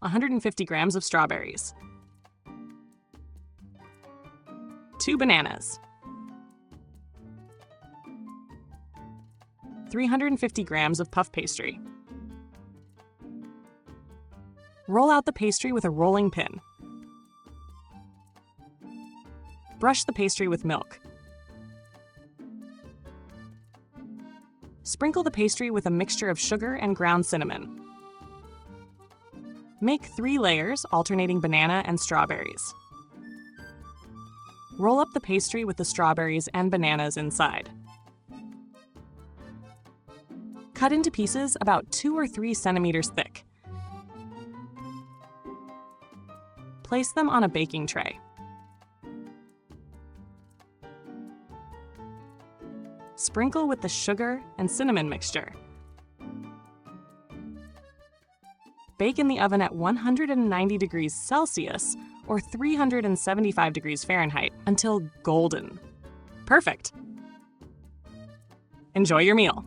150 grams of strawberries, 2 bananas, 350 grams of puff pastry. Roll out the pastry with a rolling pin. Brush the pastry with milk. Sprinkle the pastry with a mixture of sugar and ground cinnamon. Make 3 layers, alternating banana and strawberries. Roll up the pastry with the strawberries and bananas inside. Cut into pieces about 2 or 3 centimeters thick. Place them on a baking tray. Sprinkle with the sugar and cinnamon mixture. Bake in the oven at 190 degrees Celsius or 375 degrees Fahrenheit until golden. Perfect! Enjoy your meal.